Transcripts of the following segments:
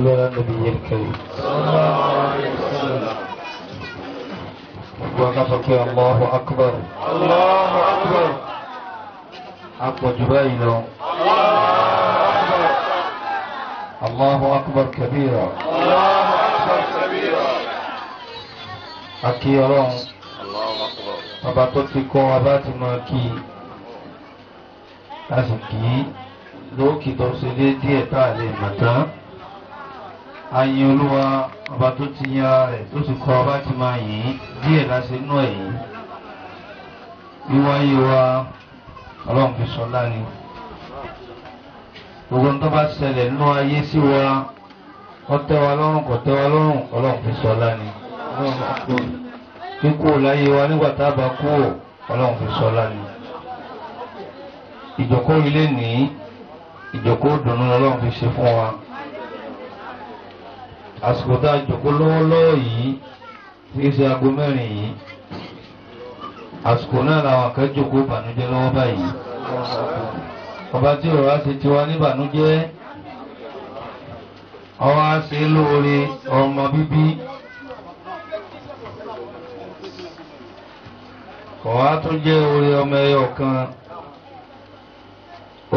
صلوا على النبي الكريم صلى الله عليه وسلم. وقفك الله أكبر الله أكبر. أقوى جبايله الله أكبر كبيرا الله أكبر كبيرا. أكيرا الله أكبر. فبطتك وبات ماكي أسكي lókì tó ṣe lé díẹ̀ táà lè mọ̀tán ayin olúwa ọba tó ti yan rẹ̀ tó sì kọ́ ọba ti máa yìn díẹ̀ láti inú ẹ̀yìn wíwáyé wa ọlọ́run fi sọ láni gbogbo tó bá ṣẹlẹ̀ nínú ayé sí wa ó tẹ́ wa lọ́rùn kò tẹ́ wa lọ́rùn ọlọ́run fi sọ láni kíkú láyé wa nígbà tá a bá kú ọlọ́run fi sọ láni ìjókòó ilé nìí ìjókòó dùnú Ọlọ́run fi ṣe fún wa àsìkò tá a jókòó lọ́wọ́lọ́wọ́ yìí tí ṣe aago mẹ́rin yìí àsìkò náà làwọn kan jókòó bànújẹ́ lọ́wọ́ báyìí ọba tí ọ̀rọ̀ á ṣe tiwa ní bànújẹ́ ọwọ́ á ṣe lóore ọmọ bíbí kọ̀wá tó jẹ́ oore ọmọ ẹyọ kan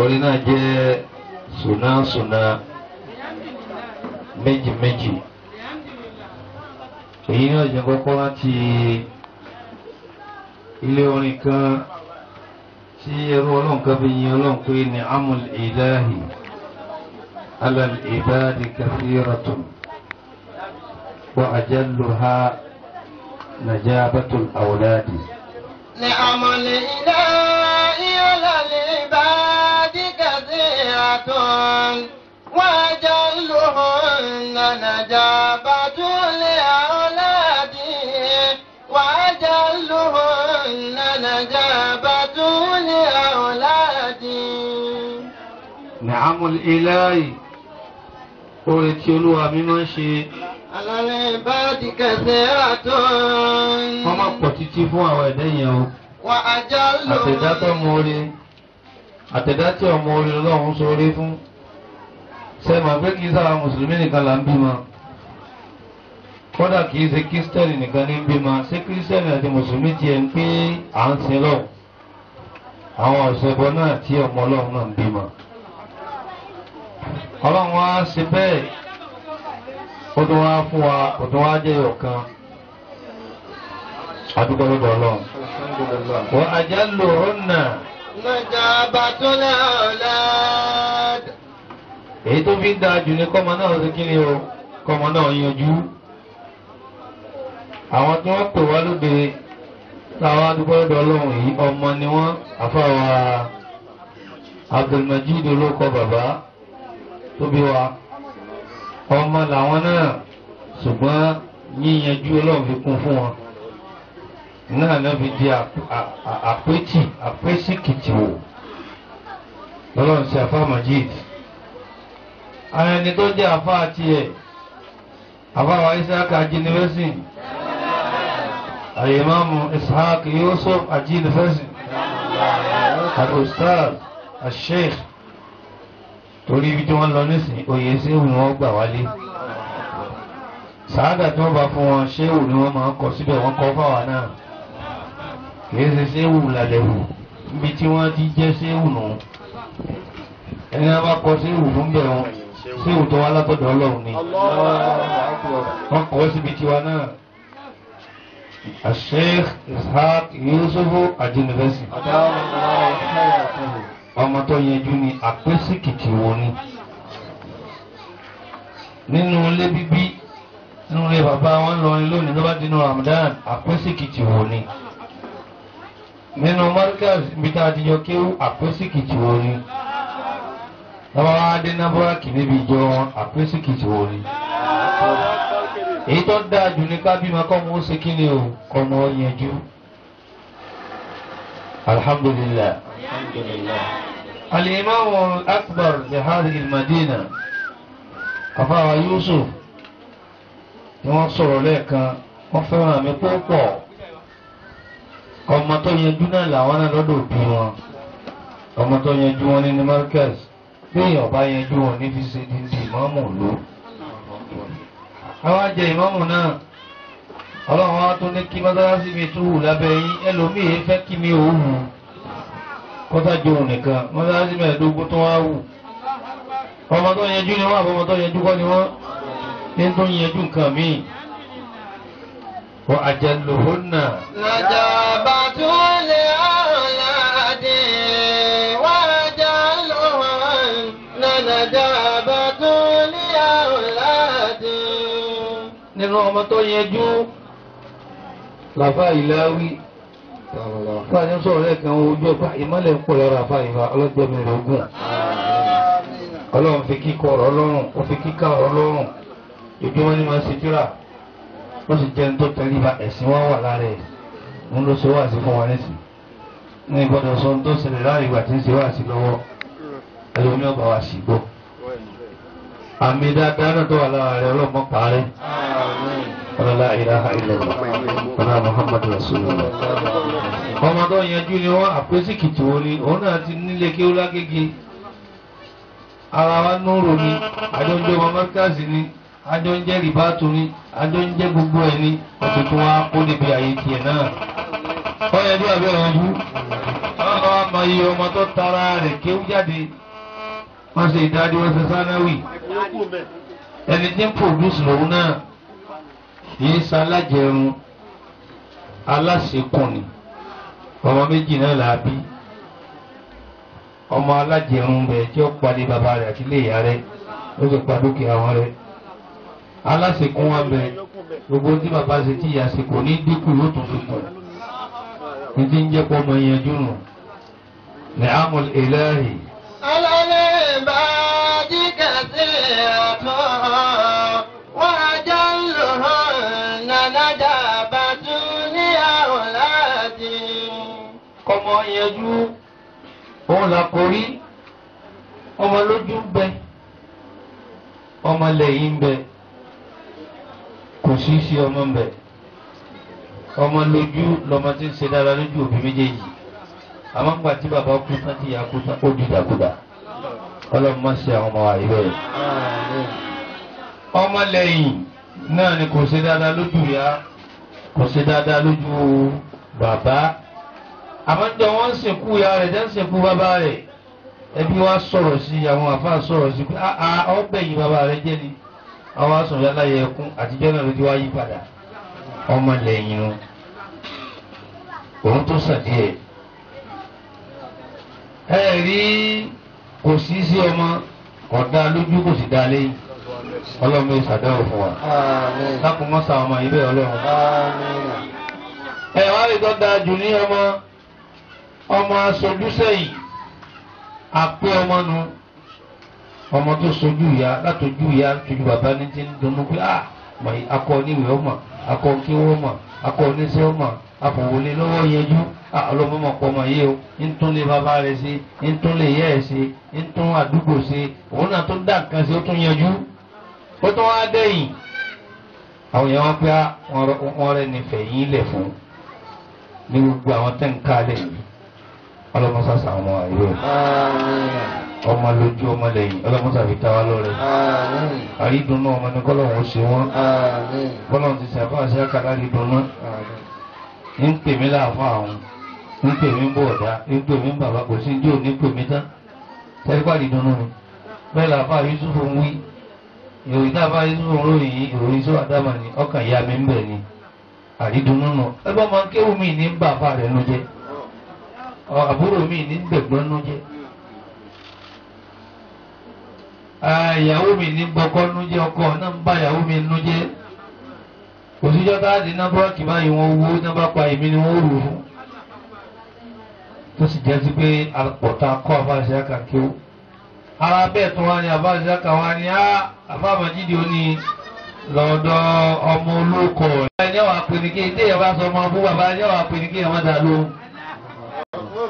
orí náà jẹ́ sùnásùná méjì méjì èyí náà jẹ́ kọ́kọ́ láti ilé orin kan tí ẹrú ọlọ́run kan fi yin ọlọ́run pé ní amul ilahi alal ibadi kathiratun wa ajalluha najabatul awladi. ní amul ilahi alal ibadi وأجلهن نجابة لأولاد وأجلهن نجابة لأولاد. نعم الإله أولئك يلوها مما شيء على العباد كثيرة وما قتتي فوا ودنيا وأجلهن àtẹ̀dátọ́ mọ́rí àtẹ̀dátí ọmọ orí Ọlọ́run sórí fún sẹ́mà pé kìí sára mùsùlùmí nìkan là ń bímọ kódà kìí ṣe kírísítẹ́nì nìkan ní bímọ ṣé kírísítẹ́nì àti mùsùlùmí ti ẹ̀ ń pé à ń sin lọ àwọn ọ̀ṣẹ̀bọ náà tí ọmọ Ọlọ́run náà ń bímọ Ọlọ́run wá ṣe bẹ́ẹ̀ ó tún wá fún wa ó tún wá jẹ́ ọ̀kan adúgbò lọ́dọ̀ Ọlọ́run wọ́n ajalluhunna نجابة الأولاد. èyí tó fi ń dáa jù ní kọ́mọ náà ṣe kí ni o kọ́mọ náà yanjú àwọn tí wọ́n pè wá lóde táwọn adúgbò lọ́dọ̀ Ọlọ́run yìí ọmọ ni wọ́n àfáwà Abdulmajid olóko bàbá tó bí wa ọmọ làwọn náà ṣùgbọ́n yíyanjú Ọlọ́run fi kún fún wọn náà náà fi di àpésìkìtì wò lọ́lọ́run sí àfá Majid àwọn ẹni tó jẹ́ àfá àti ẹ̀ àfáwà Ishaq ajínifẹ́sìn àyèmáàmù Ishaq Yusuf ajínifẹ́sìn al-Ustaz al-Sheikh torí ibi tí wọ́n lọ nísìn oyè séwù ni wọ́n gbà wálé sàádà tí wọ́n bá fún wọn séwù ni wọ́n máa ń kọ síbẹ̀ wọ́n kọ́ fáwa náà kìí ṣe séwù lálẹ́wù níbi tí wọ́n ti jẹ́ séwù nù ẹni a bá kọ séwù fún bẹ̀ wọn séwù tó wá látọ̀dọ̀ Ọlọ́run ni wọ́n kọ́ síbi tiwa náà Sheikh Ishaq Yusuf ajínifẹ́sì ọmọ tó yẹjú ni àpésìkìtì wo ni nínú ilé bíbí nínú ilé bàbá wọn lọrin lónìí tó bá dínú Ramadan àpésìkìtì wo ni nínú Markaz ibi tá a ti yọ kéwú àpésìkìtì wo ni lọ́wọ́ wá dé nábúrákì níbi ìjọ wọn àpésìkìtì wo ni èyí tó dáa jù ní kábímọ kọ́mọ ó ṣe kí ni o kọ́mọ ó yẹjú alhamdulillah al-imam al-akbar li hadhihi al-madina àfáwà Yusuf ni wọ́n sọ̀rọ̀ lẹ́ẹ̀kan wọ́n fẹ́ràn mi púpọ̀ ọmọ tó yẹjú náà làwọn náà lọ́dọ̀ bí wọn ọmọ tó yẹjú wọn ní Markaz bí èèyàn bá yẹjú wọn ní fi ṣe dídì mọ́mù ló àwọn ajẹ ìmáàmù náà ọlọ́run wa tún ní kí mọ́sálásí mi tún wù lábẹ́ yín ẹlòmíì fẹ́ kí mi ò wù kọ́sájú òun nìkan mọ́sálásí mẹ́ẹ̀ẹ́dógún tó wá wù ọmọ tó yẹjú ni wọ́n àbọ̀mọ́ tó yẹjú kọ́ ni wọ́n ní tó yẹjú nǹkan míì wọ́n ajalluhunna. najabatu li awladi wa ajalluhunna najabatu li awladi. nínú ọmọ tó yẹjú làfà ìláwí fáyé sọ̀rọ̀ lẹ́ẹ̀kan ojú ọ̀pá ìmọ̀lẹ̀ ń pọ̀ lọ́rọ̀ àfà ìfà ọlọ́jọ́mi rẹ̀ ogún ọlọ́run fi kíkọ ọ̀rọ̀ lọ́rùn ó fi kíkà ọ̀rọ̀ lọ́rùn ìbí wọn ni máa ń ṣe tíra wọ́n sì jẹun tó tẹ̀lé ba ẹ̀sìn wọn wà lára ẹ̀ ń lọ ṣe wáàsí fún wọn nísìn ní ìgbọ́dọ̀ sọ tó ṣẹlẹ̀ láàrin ìgbà tí ń ṣe wáàsí lọ́wọ́ ẹlòmí ọba wa sì gbọ́ àmì dáadáa náà tó wà lára rẹ̀ ọlọ́mọ pààrẹ̀ la ilaha illallah ọ̀nà Muhammadu Rasulullah. ọmọ tó yanjú ni wọ́n àpésìkìtì wọn ni òun náà ti nílé kí ó lágége ara wa núrò ni àjọ ń jẹ́ ọmọ mọ́kàsì ni àjọ ń jẹ́ rìbáàtù ni àjọ ń jẹ́ gbogbo ẹ̀ ni ọ̀tún tó wá kó níbi àyè tiẹ̀ náà. ó yanjú àbẹ́ yanjú ọmọ ọmọ iye ọmọ tó tara rẹ̀ kéwú jáde wọ́n ṣe ìdádí wọ́n ṣe sánáwì ẹni tí ń pòdúsì lòun náà yìí sa alájẹrun aláṣekùn ni ọmọ méjì náà là á bí ọmọ alájẹrun bẹ tí ó palẹ bàbá rẹ̀ àti ilé ìyá rẹ̀ ó sì pa dúkìá wọn rẹ̀ aláṣekùn wọn bẹ gbogbo tí bàbá ṣe tí ìyá ṣe kò ní dínkù yóò tún fi kù ní ti ń jẹ́ pọ́ ọmọ yẹn dúnù ní amul ilahi. alẹ́ bá jí kàtí àtọ́ wọ́n ajá ń lò hàn nànájà bàtú ní àwòláàdì. kọ́mọ yẹjú òun là kò rí ọmọ lójú ń bẹ ọmọ lẹ́yìn ń bẹ kò sí sí ọmọ ń bẹ ọmọ lójú lọmọ tí ń ṣe dára lójú òbí méjèèjì àmọ́ ń gbà tí bàbá kú tán tí ìyá kú tán ó dìdàkudà ọlọ́run má ṣe àwọn ọmọ wa yìí bẹ́ẹ̀. ọmọ lẹ́yìn náà ni kò ṣe dáadáa lójú ìyá kò ṣe dáadáa lójú bàbá àmọ́ jọ wọ́n ń sìnkú ìyá rẹ̀ jẹ́ ń sìnkú bàbá rẹ̀ ẹbí wa sọ̀rọ̀ sí àwọn àfáà sọ̀rọ̀ sí pé ọgbẹ́ yìí bàbá rẹ̀ jẹ́ ni àwọn aṣọ ìyá láyé ẹkún àtijọ́ náà ló ti wá yí padà ọmọ lẹ́yìn nu òun tó sàdíẹ̀ ẹ rí kò sí sí ọmọ ọ̀dà lójú kò sì dá lẹ́yìn ọlọ́run yóò ṣàdáwò fún wa lákùn mọ́sà ọmọ yìí bẹ́ẹ̀ ọlọ́run. ẹ wá rí tó dáa jù ní ọmọ aṣojú sẹ́yìn àpé ọmọ nu ọmọ tó sojú ìyá látọjú ìyá tójú bàbá ní ti ń dunnú pé akọ oníwèé ọmọ akọ kíwọ́ ọmọ akọ oníṣẹ́ ọmọ afọwọlé lọ́wọ́ yẹjú ọlọ́mọmọ pọmọ yìí o ń tún lé bàbá rẹ̀ ṣe ń tún lé yẹ́ ẹ̀ ṣe ń tún àdúgbò ṣe òun náà tó dá nǹkan ṣe ó tún yẹjú ó tún wá dẹ́yìn àwọn èèyàn wọn pé wọn rẹ̀ nífẹ̀ẹ́ yín lẹ̀ fún ní gbogbo àwọn tẹ́ ń ká lẹ̀ yìí ọlọ́mọsàsà ọmọ àyè ọmọ lójú ọmọ lẹ́yìn ọlọ́mọsà fi ta wá lọ́rẹ̀ àrídùnnú ọmọ ní kọ́lọ́hún ó ṣe wọ́n kọ́lọ́hún ti sàfà sí àkàrà àrídùnnú ń pè mí láàfà àwọn ń pè mí bọ̀ọ̀dá ń pè mí bàbá kò sí ní òní pè mí tán tẹ́lifà àrídùnnú ni bẹ́ẹ̀ làfà Yusuf ń wí ìròyìn táfà Yusuf ń ròyìn ìròyìn sọ àdámà ni ọkàn ìyá mi ń bẹ̀ ni àrídùnnú nù ẹgbẹ́ ọmọ kéwù mi ní ń bà fà rẹ̀ ló jẹ́ àbúrò mi ní gbẹ̀gbọ́n ló jẹ́ ìyàwó mi ní gbọ́kọ́ ló jẹ́ ọkọ náà ń bá ìyàwó mi ló jẹ́ òṣìṣẹ́ táàdì náà búrọ́kì báyìí wọn owó náà bá pa èmi ni wọ́n rù fún tó sì jẹ́ sí pé àpọ̀tà kọ́ àbáṣe àkàkí ó ara bẹ́ẹ̀ tó wá ní àbáṣe àkàwá ní àfáàmàjídì ó ní lọ́dọ̀ ọmọ olóko ẹ̀ ní àwọn àpènìké ilé ẹ̀ bá sọ ọmọ fún bàbá ẹ̀ ní àwọn àpènìké ẹ̀ wọ́n dà lóhùn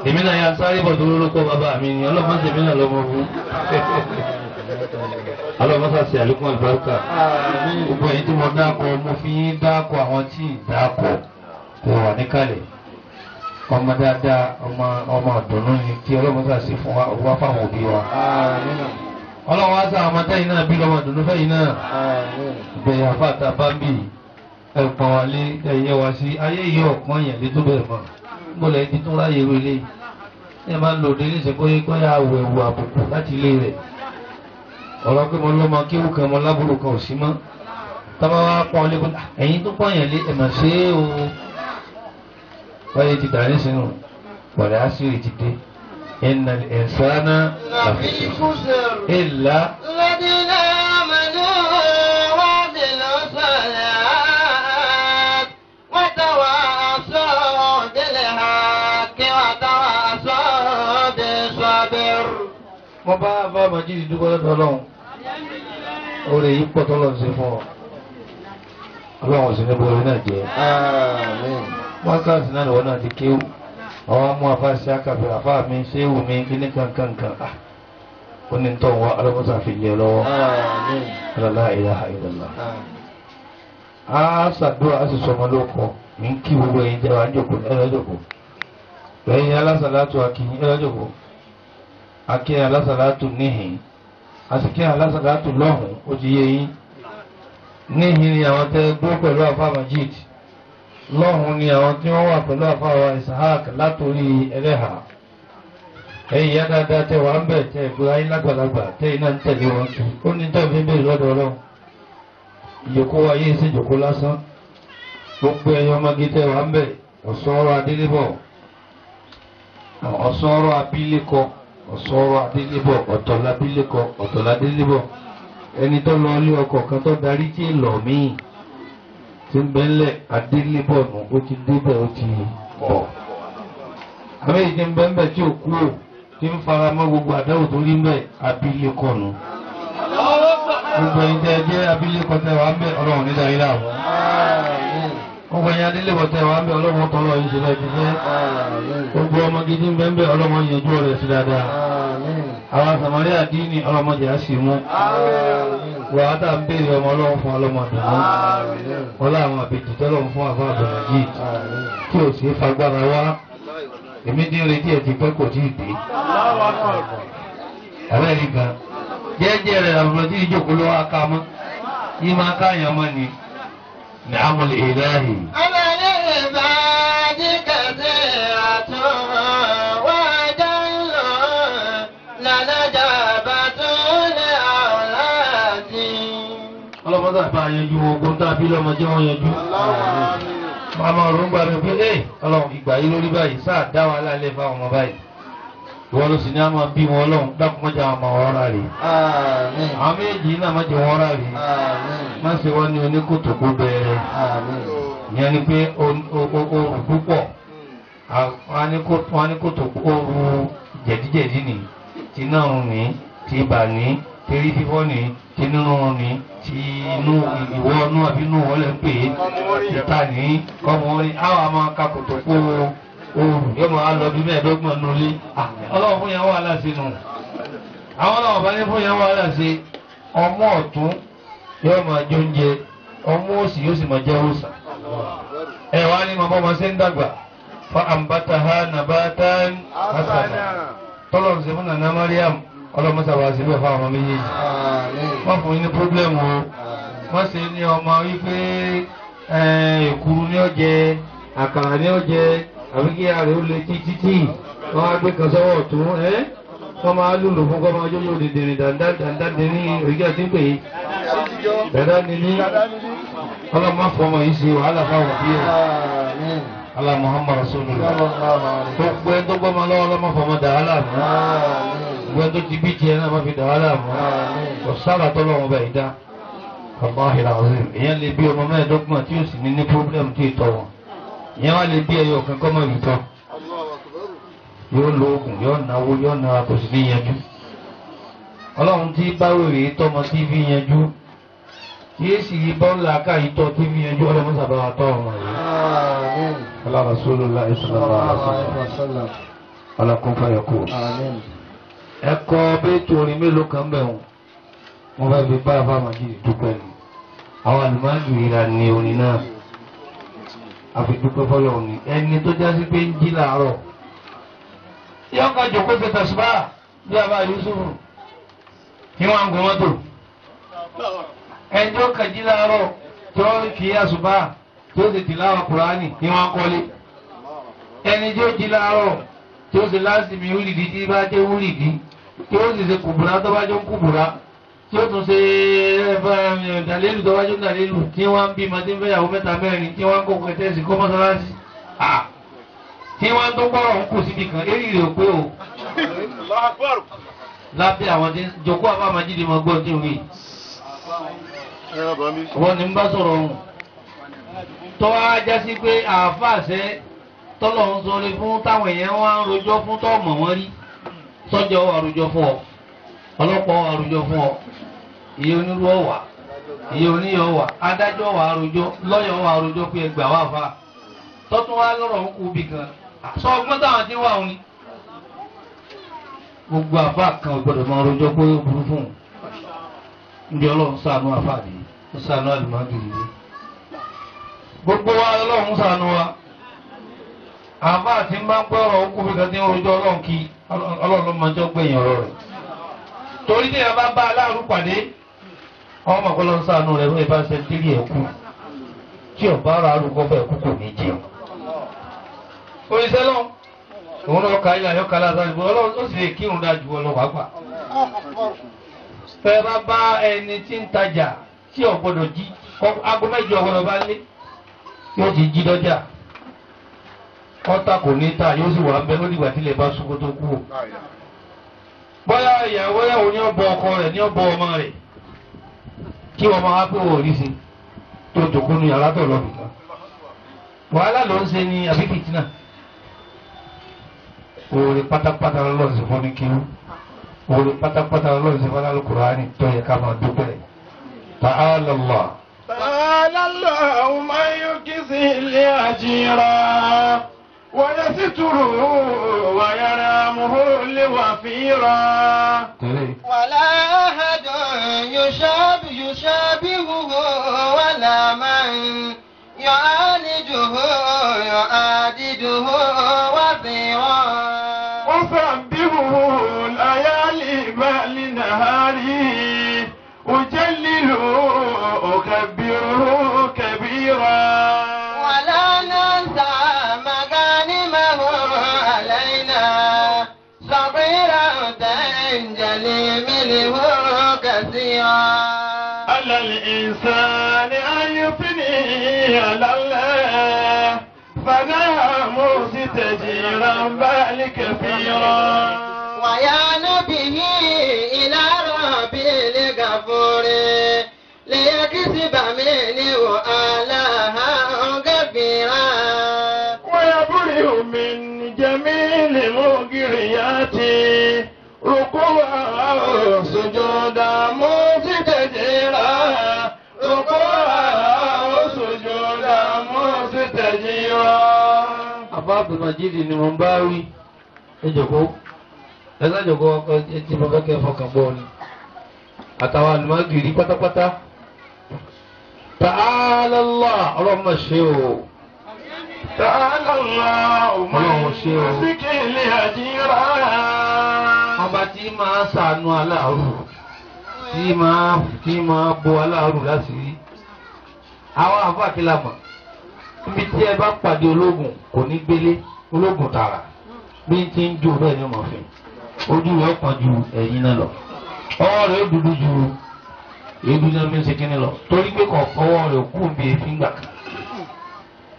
èmi náà yà sáré bọ̀ tó lórúkọ bàbá mi ni ọlọ́mọdé mi náà lọ́mọ fún ọlọ́mọdé àti àlékún àlùbáríkà gbogbo èyí tí mo dákọ̀ mo fi yín dákọ̀ àwọn tí ì dákọ̀ kò wà níkàlẹ̀ ọmọ dáadáa ọmọ ọ̀dùnnú ni kí ọlọ́mọdé àti fún wa fáwọn òbí wa ọlọ́run wá sáà ọmọdé yìí náà bí lọ́mọ dùnú fẹ́ yìí náà bẹ̀rẹ̀ àfáàtà bá ń bì ẹ̀pọ̀n wà lé ẹ̀yẹ wá sí ayé yìí ọ̀pọ̀n yẹn lé tó bẹ̀rẹ̀ mọ́ gbọ́dọ̀ ẹni tó ráyè ru ilé ẹ máa ń lò dé ní ìsìnkú yẹ kó yà wọ ẹ̀wù àbùkù láti ilé rẹ̀ ọ̀rọ̀ pé mo lọ́mọ kéwù kan mo lábúrò kan ò sí mọ́ tọ́ba wá pọ́n lé kó ẹ̀yin tó pọ́n yẹn lé ẹ̀mọ̀ ṣe é o wáyé ti dà ní sínú wàlẹ́ àṣírí ti dé إن الإنسان لفي خسر إلا الذين آمنوا وعملوا الصالحات وتواصوا بالحق وتواصوا بالصبر. mo bá bá Majid dúpọ́ lọ́dọ̀ Ọlọ́run oore yìí pọ̀ tọ́lọ́ ṣe fún ọ Ọlọ́run sì ní borí náà jẹ́ wákàtí náà lọ́wọ́ náà ti kéwù àwọn mú afáṣẹ́ akàfẹ́ àfá mi ṣé wù mí kí ní kankankan ó ní tọ́ wọ́n alọ́mọ́sá fi lè lọ́wọ́ la ilaha illallah a ṣàdúrà a sì sọmọ lóko mi ń kí gbogbo ẹ̀yin jẹ́ wàá jòkó ẹlọ́jòkó ẹ̀yin alásàlátù akíyín ẹlọ́jòkó akíyín alásàlátù níhìn àsìkíyín alásàlátù lọ́hùn ó ti yé yín níhìn ni àwọn tẹ́ gbó pẹ̀lú àfá Majid lọ́hùn ni àwọn tí wọ́n wà pẹ̀lú àfáwà Ishaq látorí ẹlẹ́hà ẹ̀yìn yá dáadáa tẹ́ wà ń bẹ̀ tẹ́ ìgbé ayé lágbàlagbà tẹ́ iná ń tẹ̀lé wọn kí ó ní tẹ́ fi ń bèèrè lọ́dọ̀ Ọlọ́run ìjòkó ayé sí ìjòkó lásán gbogbo ẹ̀yọ ọmọge tẹ́ wà ń bẹ̀ ọ̀sọ́rọ̀ adélébọ̀ ọ̀sọ́rọ̀ abílékọ ọ̀sọ́rọ̀ adélébọ̀ ọ̀tọ̀lábílékọ ọ̀tọ̀ládélébọ̀ ẹni tó lọ ilé ọkọ̀ kan tó darí tí ì lọ míì tí ń bẹ́ńlẹ̀ adélébọ̀nù ó ti débẹ̀ ó ti bọ̀. Àbẹ́ ìdí ń bẹ́ńbẹ̀ tí ò kúrò tí ń fara mọ́ gbogbo àdáwò tó rí mẹ́ abilékọ̀nù. Gbogbo ẹ̀yin tẹ́ jẹ́ abilékọ tẹ́ wà ń bẹ̀ Ọlọ́run ní dáyé láàbọ̀. Gbogbo ẹ̀yin adélébọ̀ tẹ́ wà ń bẹ̀ Ọlọ́run tọ́lọ́ yìí ṣe lẹ́bi fẹ́. Gbogbo ọmọ gidi ń bẹ́ńbẹ̀ Ọlọ́run yanjú rẹ̀ sí dáadáa. Àwọn Sàmárì àdínì ọlọ́mọdé á sì mú. Wàhátà ń béèrè ọmọ Ọlọ́run fún ọlọ́mọdé mú. Wọ́n láwọn àbèjì tọ́lọ́run fún àfáà Majid tí ò sí fagbára wá. Èmi dín retí ẹ̀ ti pẹ́ kò tí ì dé. Àbẹ́ rí gan. Jẹ́jẹ́ rẹ̀ àbúrò tí ìjókòó ló wá ká mọ́. Yí máa káyàn mọ́ ni. Ní àmúlẹ̀ ìdáhì. Ọlọ́mọdé àbá yanjú ogun tàbí lọ́mọdé wọn yanjú. Màmá ọ̀rọ̀ ń gbà mí pé Ọlọ́run ìgbà yìí lórí báyìí sáà dá wa lálẹ́ fáwọn ọmọ báyìí. Ìwọ́n ló sì ní a máa bí wọn Ọlọ́run dákun mọ́jà àwọn ọmọ wọn ráre. Àwọn méjì náà mọ́jà wọn ráre. Má ṣe wọ́n ní oníkòtò kó bẹ̀rẹ̀. Ìyẹn ni pé oòrùn púpọ̀. Wọ́n á ní kòtò oòrùn jẹ̀díjẹ̀dí ni. Ti náà rùn ní, ti ibà ní, torí fífọ́ ní, ti nínú ní, ti inú ìwọ inú àbí inú wọlé ń pè é, ìta ní, kọ́mọ orin, àwọn àmọ́ kakòtò kó oòrùn yóò máa lọ bí mẹ́ẹ̀ẹ́dọ́gbọ̀n nulẹ̀. Ọlọ́run fún yẹn wà láti nù. Àwọn ọlọ́run bá ní fún yẹn wà láti ọmọ ọ̀tún yóò máa jẹ oúnjẹ, ọmọ òsì yóò sì máa jẹ òòsà. Ẹ wá ní màmá ọmọ ṣe ń dàgbà fa ambataha nabatan hasana. Tọ́lọ́run ṣe fún Nana Mariam ọlọ́mọsà wá síbẹ̀ fáwọn ọmọ méjèèjì. Wọ́n fún yín ní pírọ́blẹ́mù o. Wọ́n ṣe ní ọmọ wípé èkuru ní ó jẹ, àkàrà ní ó jẹ, àbí kí ààrẹ ó lè títí. Wọ́n á gbé kan sọ́wọ́ ọ̀tún wọ́n máa lùlù fún kọ́ máa jójó dìdìrì dàndàndì ní oríkì àti pé dàndàndì ní ọlọ́mọ fọmọ yìí ṣe wàhálà fáwọn bí ẹ̀. Allah Muhammad Rasulullah. Gbogbo ẹni tó gbọ́mọ lọ́wọ́ ọlọ́mọ fọmọ dàhálà mọ́. Gbogbo ẹni tó ti bí tiẹ̀ náà má fi dàhálà mọ́. Ọ̀sára tọ́lọ́wọ́n bẹ̀ ìdá. Wallahi alazim. Ìyẹn lè bí ọmọ mẹ́ẹ̀ẹ́dọ́gbọ̀n tí ó sì ní pírọ́blẹ́mù tí ì tọ́ wọn. Ìyẹn wá lè bí ẹyọ kankan mọ́ ìtọ́. Yóò lo oògùn, yóò náwó, yóò nára kò sí ní yanjú. Ọlọ́run tí báwèrè tọ́mọ tí fi yanjú. Yéèsì bọ́ńlá ká ìtọ́ tí fi yanjú ọlọ́mọ sàbáwá tọ́ ọmọ yìí. Allah Rasulullah sallallahu alaihi wasallam. Ala kun fayakun. Ẹ̀kọ́ bẹ́ẹ̀tù orin mélòó kan bẹ̀ wọ́n. Wọ́n fẹ́ fi bá Àfáà Majid dúpẹ́ ni. Àwọn àlùmáàjù ìrà ni orin náà. Àfi dúpẹ́ fọ́lọ́ òní. Ẹni tó jásí pé ń jí làárọ̀. Yọ́n ká jòkó ṣe tẹ̀síbá bí Àfáà Yusuf. tí wọ́n ń gun mọ́tò ẹjọ́ kàjí láàárọ̀ tí wọ́n kì í àṣùbà tí ó sì tìláwà Kùránì tí wọ́n kọ́lé ẹni tí ó jí láàárọ̀ tí ó sì lásìmí wúlìdí tí bá jẹ́ wúlìdí tí ó sì ṣe kùbùrá tó bá jẹ́ kùbùrá tí ó tún ṣe dàlélù tó bá jẹ́ dàlélù tí wọ́n ń bí ma tí ń fẹ́yàwó mẹ́ta mẹ́rin tí wọ́n ń kó kẹtẹ́sì kó mọ́sálásí tí wọ́n tó gbọ́rọ̀ ń kù síbi kan eré rẹ̀ ò pé o lábẹ́ àwọn tí jòkó àbámajídé máa gbọ́ tí ń wí wọ́n ní ń bá sọ̀rọ̀ ọ̀hún tó wá já sí pé àáfàṣẹ tọ́lọ̀ ń sọrí fún táwọn èèyàn wá ń rojọ́ fún tọ́ọ̀mọ̀ wọn rí sọ́jọ́ wà rojọ́ fún ọ ọlọ́pàá wà rojọ́ fún ọ iye onírú ọ̀wà iye oníyọ̀ ọ̀wà adájọ́ wà rojọ́ lọ́yọ̀ wà rojọ́ pé ẹgbà wà fà tọ́tún wá lọ́rọ̀ ń kú bì kan sọ ọgbọ́n táwọn tí ń wà òun ni gbogbo àfa kan gbọdọ̀ máa rojọ́ pé ó burú fún un ndí ọlọ́run ṣàánú àfa nìyí ó ṣàánú àlùmọ́ọ́dù nìyí gbogbo wa ọlọ́run ṣàánú wa àfa àti ń bá ń pẹ́ ọ̀rọ̀ òkú bí kan tí ń rojọ́ ọlọ́run kí ọlọ́run máa jọ gbẹ̀yìn ọ̀rọ̀ rẹ̀ torí tí ẹ bá bá aláàrú pàdé ọmọ ọ̀pọ̀lọ́ ń ṣàánú rẹ̀ lóye bá ṣe tírí ẹ̀ kú tí ọ̀bá ara arúgbó bẹ́ẹ̀ kú kò ní jẹun. oríṣẹ́ lọ òun náà ka ilé ayọ́ka lásán ìbò ọlọ́run ó sì lè kírun dájú ọlọ́wà gbà. fẹ́ bá bá ẹni tí ń tajà tí ò gbọ́dọ̀ jí aago mẹ́jọ ọ̀gbọ́dọ̀ bá lé yóò ti jí dọ́jà kọ́tà kò ní ta yóò sì wà bẹ́ẹ̀ lódìgbà tí ilẹ̀ bá sún kó tó kú. bóyá ìyàwó yàwó ní ọ̀bọ ọkọ rẹ̀ ní ọ̀bọ ọmọ rẹ̀ kí wọ́n máa pé wọ́n rí sí tó dòkó ní yàrá tó lọ nìkan. wàhálà ló ń ṣe ní àbíkìtì náà. oore pátápátá lọ́lọ́run sí fún ní kíú oore pátápátá lọ́lọ́run sí fún Al-Qur'ani tó yẹ ká máa dúpẹ́. Ta'ala Allah. تعالى الله من يكسي لأجيرا ويستره ويرامه لوفيرا ولا أحد يشابهه ولا من يعالجه يعادده وزيرا وسبحه الليالي بالنهاري أجلله أكبره كبيرا ولا ننسى مغانمه علينا صغيرا تنجلي منه كثيرا على الإنسان أن يثني على الله فنام ستجيرا بل كثيرا ويان به إلى ربي الغفور ليكسب منه آلاها كثيرا ويبرئ من جميل مغريات ركوعا سجودا مستجيرا ركوعا سجودا مستجيرا Àbá Abdulmajid ni mo ń bá wí ẹjọ̀kó ẹlẹ́jọ̀kó tí mo fẹ́ kẹ́ fọkàn bọ́ ni àtàwọn àlùmọ́gìrì pátápátá. Ta'ala Allah ọlọ́mọ ṣe o. تعالى الله من يمسك لأجيرا Ọba tí máa ṣàánú aláàrù tí máa bo aláàrù láti rí. Àwọn àfáàkìlà mọ̀ níbi tí ẹ bá pàdé ológun kò ní gbélé ológun tààrà bí n ti ń jó bẹ́ẹ̀ ni ó mọ̀ fẹ́ ojú rẹ̀ pọ̀ ju ẹ̀yìn náà lọ ọwọ́ rẹ̀ dúdú ju èédú náà fi ń ṣe kíní lọ torí pé kò ọwọ́ rẹ̀ kú bí efin gbà kan.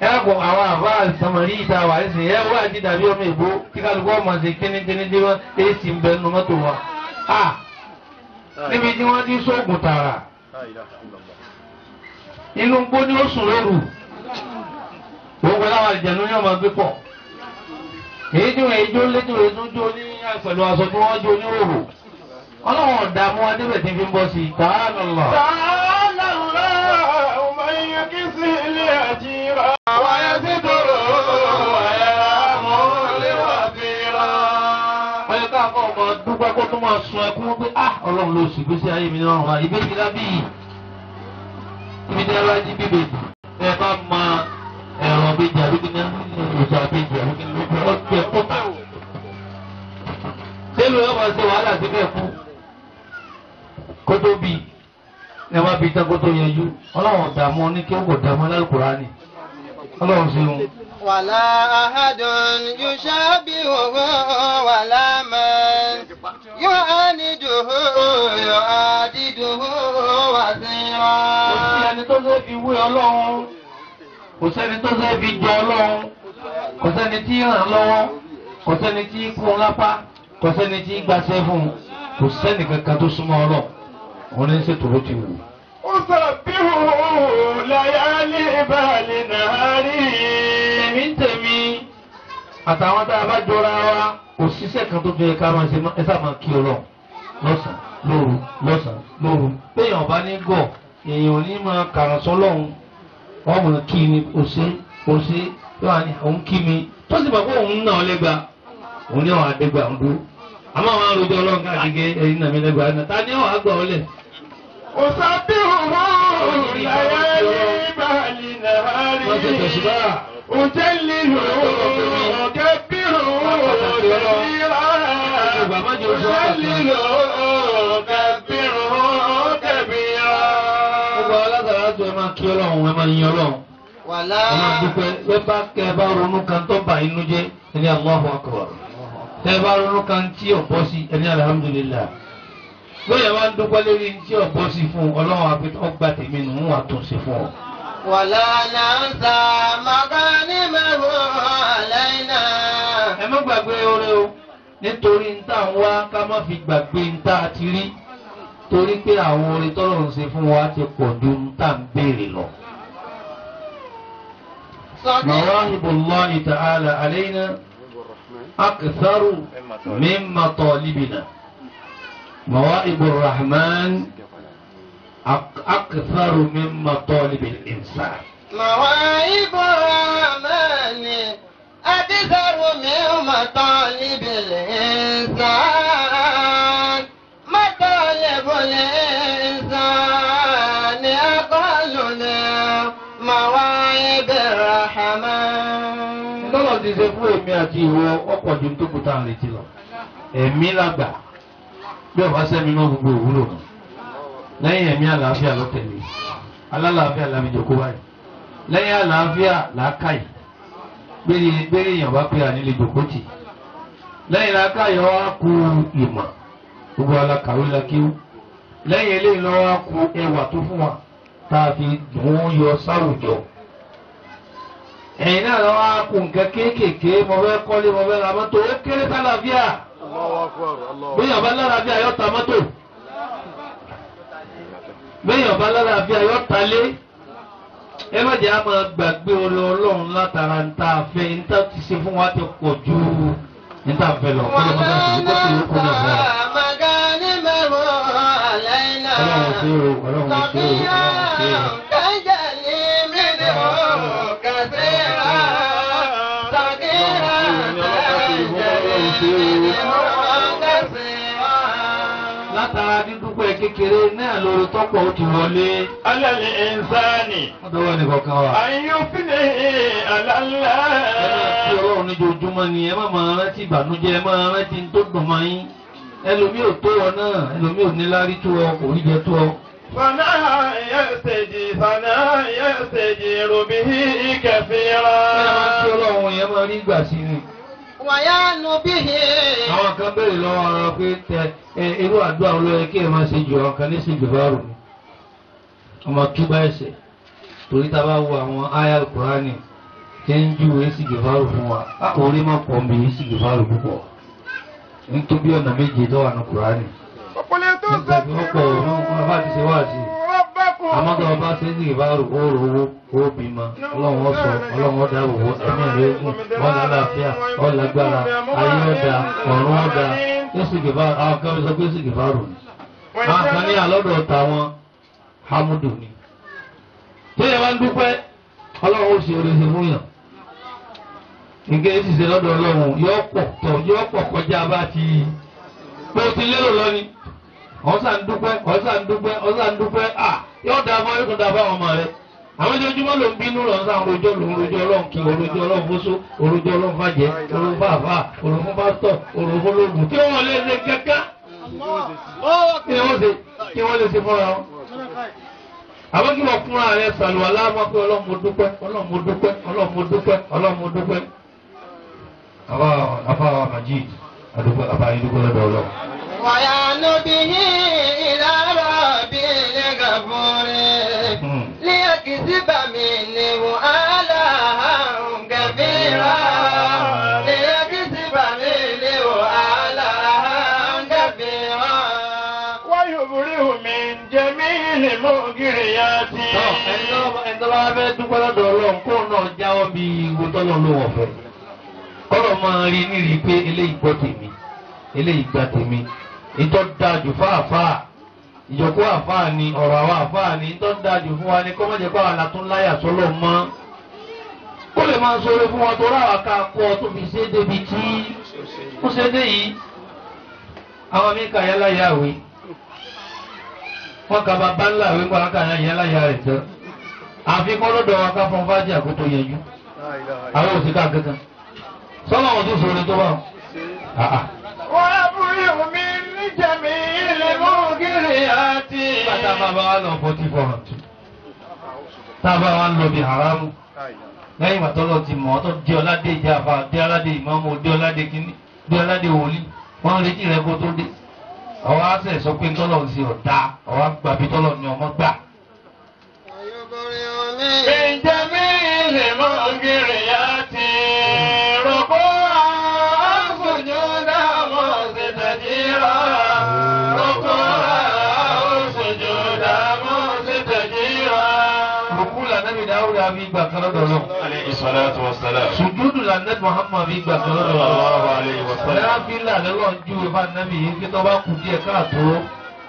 ẹ kò àwọn àbá àtàmọ̀rí ìta wà ní sìn ẹ wá àti dàbí ọmọ ìbò kí kálukú ọmọ ṣe kíní dé wọn èsì ń bẹ nínú mọ́tò wa. níbi tí wọ́n ti sóògùn tààrà inú gbó ni ó sùn lóru gbogbo láwọn àlìjẹ̀nu ní ọmọ gbé pọ̀ èyí tí wọ́n ejó létí rẹ̀ tún jó ní pẹ̀lú aṣọ tí wọ́n jó ní òrò ọlọ́wọ́n ọ̀dààmú adébẹ̀ tí fi ń bọ́ sí i Ta'ala Allah. تعالى الله من يكسي لأجيرا ويستره ويرامه لوفيرا wọ́n yẹ káàkọ́ ọmọ dúpẹ́ kó tó máa sun ẹkún pé ọlọ́run ló sì gbèsè ayé mi náà wá ìbejì lábí yìí ibi tí ẹ bá jí bíbejì ẹ bá máa ẹ̀rọ bíjì àbíkíní ìjà bíjì àbíkíní lójú ọ̀gbẹ́ kúta. Tẹ́lu yóò máa ṣe wàhálà síbẹ̀ kú. kótó bí ẹ wá bí tán kótó yanjú ọlọ́run dààmú ní kí ó kò dààmú Al-Qur'ani ọlọ́run ṣeun. ولا أحد يشابهه ولا من يعانده يعادده وزيرا. kò sí ẹni tó fẹ́ fi wé ọlọ́run kò sẹ́ni tó fẹ́ fi jọ ọlọ́run kò sẹ́ni tí ràn lọ́wọ́ kò sẹ́ni tí kún lápá kò sẹ́ni tí gbàṣẹ́ fún un kò sẹ́ni kankan tó súnmọ́ ọlọ́run òun ní ṣètò ló ti wù. أسبحه ليالي بالنهاري. èmi ń tèmi àtàwọn tá a bá jọra wa òṣìṣẹ́ kan tó fi ká máa ṣe ẹ sáà máa kí ọlọ́run lọ́sàn-án lóru lọ́sàn-án lóru péyàn bá ní gọ̀ èèyàn ò ní máa kàràn sọ́lọ́run wọ́n mọ̀ kí ni òṣè yóò wá ní òun kí mi tó sì mọ̀ pé òun náà lẹ́gba òun ní àwọn àdẹ́gbà ń dúró àmọ́ àwọn arojọ ọlọ́run káàkiri ẹ̀yin náà mi lẹ́gba ẹ̀ náà ta ni àwọn àgbà ọlẹ̀. أسبحه ليالي بالنهاري. أجلله وكبره كثيرا. أجلله وكبره كبيرا. gbogbo alásàrà tó ẹ máa kí ọlọ́run ẹ máa yin ọlọ́run. ولا ẹ máa dúpẹ́ ẹ bá kẹ ẹ bá ronú kan tó bà inú jẹ́ ẹni Allahu Akbar. tẹ ẹ bá ronú kan tí ò bọ́ sí ẹni alhamdulillah. lóye wá ń dúpẹ́ lórí tí ò bọ́ sí fún ọlọ́run àpẹtọ́ ọgbà tèmi nù ń wà tó ṣe fún ọ. ولا ننسى مغانمه علينا. ẹ má gbàgbé oore o nítorí ń tà ń wá ká má fi gbàgbé ń tà ti rí torí pé àwọn oore tọ́lọ̀ ń ṣe fún wa ti pọ̀ ju ń tà ń béèrè lọ. Mawahibullahi ta'ala alayna aktharu min matalibina. Mawahibur Rahman aktharu min matalibil insan. مواهب الرحمن أكثر من مطالب الإنسان. مطالب الإنسان أقل من مواهب الرحمن. Tọ́lọ̀ ti ṣe fún èmi àti ìwọ ọ̀pọ̀ ju tó kù tá à ń retí lọ. Ẹ̀mí làgbà bí ọba sẹ́mi náà gbogbo òwúlò nù. Lẹ́yìn ẹ̀mí àlàáfíà ló tẹ̀lé. Alálàáfíà làmì jòkó báyìí. Lẹ́yìn àlàáfíà làákàyè. Gbére èèyàn bá pé ànílé jòkó tì. Lẹ́yìn làákàyè wá ku ìmọ̀. Gbogbo alákàwé la kíw. Lẹ́yìn eléyìí lọ́wọ́ wá ku ẹwà tó fún wa. Tá a fi dùn ún yọ sáwùjọ. Ẹ̀yin náà lọ́wọ́ á kún nǹkan kéékèèké mo fẹ́ kọ́lé mo fẹ́ ra mọ́tò ó kéré sálàáfíà. Béèyàn bá lálàáfíà yóò ta mọ́tò. Béèyàn bá lálàáfíà yóò ta lé. Ẹ má jẹ́ àmọ́ gbàgbé orí ọlọ́run látara ń tá a fẹ́ ń tá ti ṣe fún wa ti pọ̀ ju ń tá a fẹ́ lọ. Kọ́lé mọ́tò sì kó sì kó náà fẹ́. مغانمه علينا. Ọlọ́run ṣe o, ọlọ́run ṣe o, ọlọ́run ṣe o. تجلي منه كثيرا. صغيرا تجلي منه كثيرا. Látara dídúpẹ́ kékeré náà lórí tọ́pọ̀ ó ti wọlé. على الإنسان Wọ́n tọ́wọ́ ní kọ̀ọ̀kan wa. أن يفني على Ẹ máa fi الله. ọlọ́run níjojúmọ́ ni ẹ má máa rántí ìbànújẹ́ ẹ máa rántí tó dùn máa yín. Ẹlòmíì ò tó ọ náà ẹlòmíì ò ní lárí tó ọ kò rí jẹ tó ọ. فلا يستجير به كثيرا. Ẹ máa fi ọlọ́run yẹn máa rí gbà sí ni. ويعن به. Àwọn kan béèrè lọ́wọ́ ara pé irú àdúrà olóyè kí ẹ máa ṣe jù àwọn kan ní sí ìjọba mi. Ọmọ túbá ẹ̀ṣẹ̀ torí tá a bá wo àwọn àyá Kùránì tí ń júwe sí ìjọba fún wa. Orí máa pọ̀ mi sí ìjọba púpọ̀. Nítorí ọ̀nà méje tó wà ní Kùránì. وقلت Nígbà tí wọ́n pọ̀ wọn bá ti ṣe wá sí i. ربكم. Àmọ́ tó o bá ṣe sí ìbáàrò ó rówó ó bímọ ọlọ́run ó sọ ọlọ́run ó dáàbò bò ẹ̀mí rẹ̀ gùn wọ́n lálàáfíà ó lágbára ayé ọ̀dà ọ̀run ọ̀dà yéṣù gìbáàrò àwọn kan sọ pé yéṣù gìbáàrò ni. Àwọn kan ní àlọ́dọ̀ tàwọn hamudu ni. Tí ẹ bá ń dúpẹ́ ọlọ́run ó ṣe oríṣi fún yàn. Nǹkan èsì ṣe lọ́dọ̀ ọlọ́run yóò pọ̀ kọjá bá ti pé o ti lérò lọ ni. Ọ̀sán dúpẹ́ yóò dáa fún ayélujára dáa fún àwọn ọmọ rẹ̀. Àwọn ojoojúmọ́ ló ń bínú lọ sáà rojọ́ ọlọ́run kí orojọ́ ọlọ́run fóso orojọ́ ọlọ́run fàjẹ́ orojọ́ fàáfà orojọ́ fún pásítọ̀ orojọ́ fún lóògùn tí wọ́n lè ṣe kẹ́kẹ́ kí wọ́n lè ṣe fúnra wọn. Àwọn kí wọ́n fúnra rẹ̀ sàlùwà láàmú pé Ọlọ́run mo dúpẹ́, Ọlọ́run mo dúpẹ́, Ọlọ́run mo dúpẹ́, Ọlọ́run mo dúpẹ́. Àbáwá Majid àdúgbò àbáyé dúpẹ́ lọ́dọ̀ Ọlọ́run. ويعنبه إلى رب الغفور ليكسب منه آلاء كبيرا ليكسب منه آلاء كبيرا ويبره من جميع المغريات. Ẹni tó bá fẹ́ dúpẹ́ lọ́dọ̀ Ọlọ́run kó náà jáwọ́ bí ìwò tọ́lọ́ ló wọ̀ fẹ́. Kọ́lọ̀ máa rí nírí pé eléyìí gbọ́ tèmi, eléyìí gbà tèmi. Ìtọ́ dájú fáàfáà, ìjọkó àfáà ni ọ̀rọ̀ àwọn àfáà ni ìtọ́ dájú fún wa ni kọ́ mọ́jẹ́ pàwọn àlàtún láyà sọ́lọ̀ mọ́. Ó lè máa sọ̀rọ̀ fún wọn tó ráwà ká kọ́ tó fi ṣe débi tí ó ṣe dé yìí. Àwọn mi kà yálà yàwé. Wọ́n ka bàbá ńlá ìwé ńgbà ká yálà yà rẹ̀ tán. Àfikún lọ́dọ̀ wa ká fọ́n fájì àkótó yẹjú. Àwọn òsìká kankan. Sọ́nà wọn tó sọ̀rọ̀ tó bá wọn. ويبره من جميع المغريات. Bàtà bàbá wa lọ 44. Tábà wa ń lọ bí haramu. Lẹ́yìn ìgbà tọ́lọ́ ti mọ̀ ọ́ tó dé ọládé ìjàfà, dé ọládé ìmáàmù, dé ọládé kínní, dé ọládé wòlíì. Wọ́n ń retí rẹ kó tó dé. Ọwọ́ á sẹ̀ sọ pé tọ́lọ̀ ń ṣe ọ̀dà, ọwọ́ á gbà bí tọ́lọ̀ ní ọmọ gbà. من جميع المغريات. ركوعا سجودا مستجيرا. ركوعا سجودا مستجيرا. Rùkú lànàbì Dáúdà bí gbà kan lọ́dọ̀ Ọlọ́run. عليه الصلاة والسلام. Sùjúdù lànàbì Muhammad bí gbà kan lọ́dọ̀ Ọlọ́run. الله عليه وسلم. Náfílà lọ́lọ́run júwe fún ànábì yìí kí tó bá kù díẹ̀ káàtó.